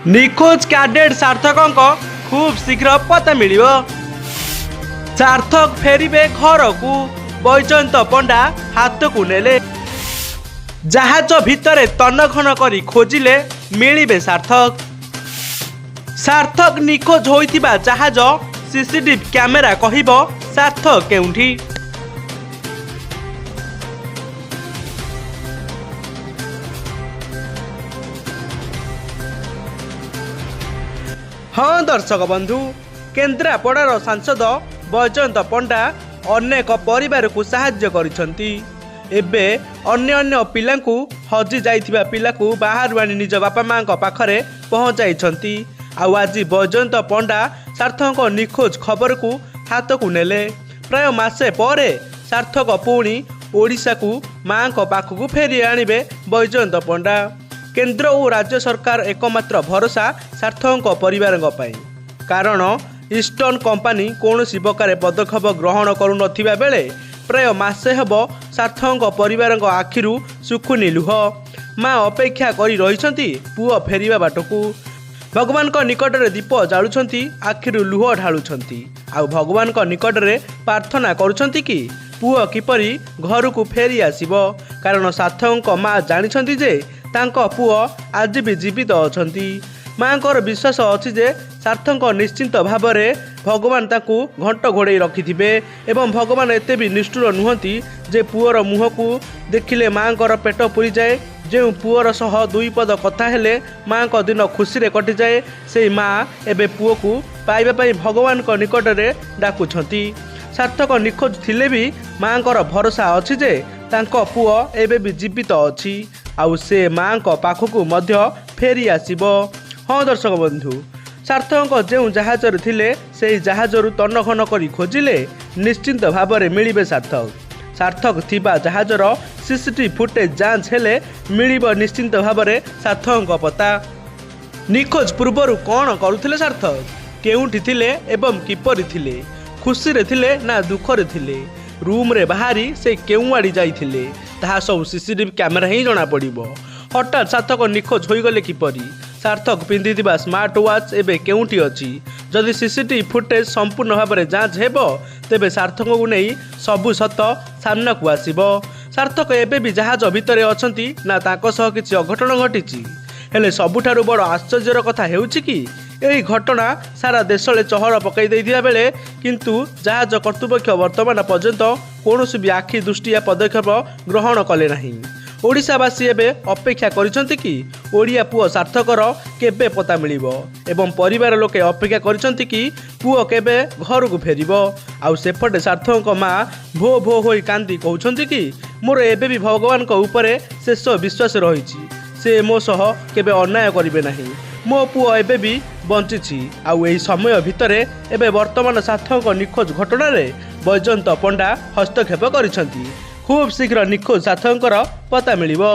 निखोज cadet सार्थक खूब शीघ्र पता मिल सार्थक फेरिबे घर को बैजयंत पंडा हाथ को नेले जहाज भितर तन्नघन करी खोजिले मिलिबे सार्थक सार्थक निखोज होइतिबा जहाज सीसीटीवी कैमेरा कहिबो सार्थक केउंठी। हाँ दर्शक बंधु, केन्द्रापड़ार सांसद बैजयंत पंडा अनेक परिवार को साहाय्य करिसंती। एबे अन्य पिलांकु हजि जाइथिबा पिलाकु बाहर आनी निज बापा माँ पाखरे पहुँचाइछंती। आउ आज बैजयंत पंडा सार्थक निखोज खबर को हाथ को नेले। प्राय मासे परे सार्थक पुणी ओडिशा को माँ पाखकु फेरी आनिबे बैजयंत पंडा। केंद्र और राज्य सरकार एकमात्र भरोसा सार्थक परिवार कारण ईस्टर्न कंपनी कौन प्रकार पदक्षेप ग्रहण करू नथिबा बेले प्राय मासे हेब सार्थक परिवार आखिरु सुखुनी लुह। माँ अपेक्षा करी रहिसंती पुओ फेरिबा बाटकू। भगवान को निकट में दीप जालुछंती, आखिरु लुह ढालुछंती। आउ भगवान को निकट में प्रार्थना करुछंती कि पुओ किपरि घर को फेरी आसीबो। कारण सार्थक माँ जानिछंती जे तांको पुओ आज भी जीवित अछंती। माँ को विश्वास अच्छी जे सार्थक निश्चिंत भाव में भगवान ताकू घंट घोड़े रखिथिबे एवं भगवान एते भी निष्ठुर नुहंती जे पुओर मुह को देखिले माँ को पेट पुरी जाए। जो पुओर सह दुई पद कथा हेले माँ को दिन खुशी रे कटि जाए, से माँ एबे पुओ को पाइबा पई भगवान को निकट रे डाकुछंती। सार्थक निखोज थिले भी माँ को भरोसा अच्छी जे तांको पुओ एबे भी जीवित अच्छी। आउ से माँ को पाखकू मध्य फेरी आसीबो। हाँ दर्शक बंधु, सार्थक जो जहाज थिले से जहाज तन्नघन करी खोजिले निश्चिंत भाव में मिलिबे सार्थक। सार्थक थिबा जहाजर सीसीटीवी फुटेज जांच हेले मिलिबो निश्चिंत भाव में सार्थक पता। निखोज पूर्वर कौन करुथिले सार्थक, केउंठी थिले एवं किपरि थिले, खुशी रे थिले ना दुख रे थिले, रूम रे बाहरी से केउ आड़ी जाइथिले ताहा सब सीसीटीवी कैमेरा ही जना पड़िबो। हठात सार्थक निखोज होइगले किपरि, सार्थक पिंधिथिबा स्मार्ट वॉच एबे केउंठी अछि। जदि सीसीटीवी फुटेज संपूर्ण भाव में जांच हेबो तेबे सार्थक को नहीं सबु सत सामना को आसीबो। सार्थक एबे भी जहाज भितर अछंती ना ताको सह किछि अघटन घटिछि। हेले सबुठारु बड़ आश्चर्यर कथा हेउछि कि एही घटना सारा देशले चहल पकाई दैथिबा बेले किंतु जहाज कर्तृपक्ष वर्तमान पर्यंत कौनसी भी आखि दृष्टिया पदक्षेप ग्रहण कले नहीं। ओडिशावासी एबे अपेक्षा करिसंती कि ओडिया पुओ सार्थकर केबे पता मिलिबो एवं परिवार लोके अपेक्षा करिसंती कि पुओ केबे घर को फेरिबो। आउ सेपटे सार्थक माँ भो भो होई कांदी कहउछंती कि मोर एबे भी भगवान को ऊपर शेष विश्वास रहिछि, से मो सह केबे अन्याय करिवे नाही। मो पुओ एबे भी बंचिछि। आउ एही समय भितरे एबे वर्तमान सार्थक निखोज घटना रे बैजयंत पंडा हस्तक्षेप करिसंती। खूब शीघ्र निखोज सार्थकर पता मिलिबो।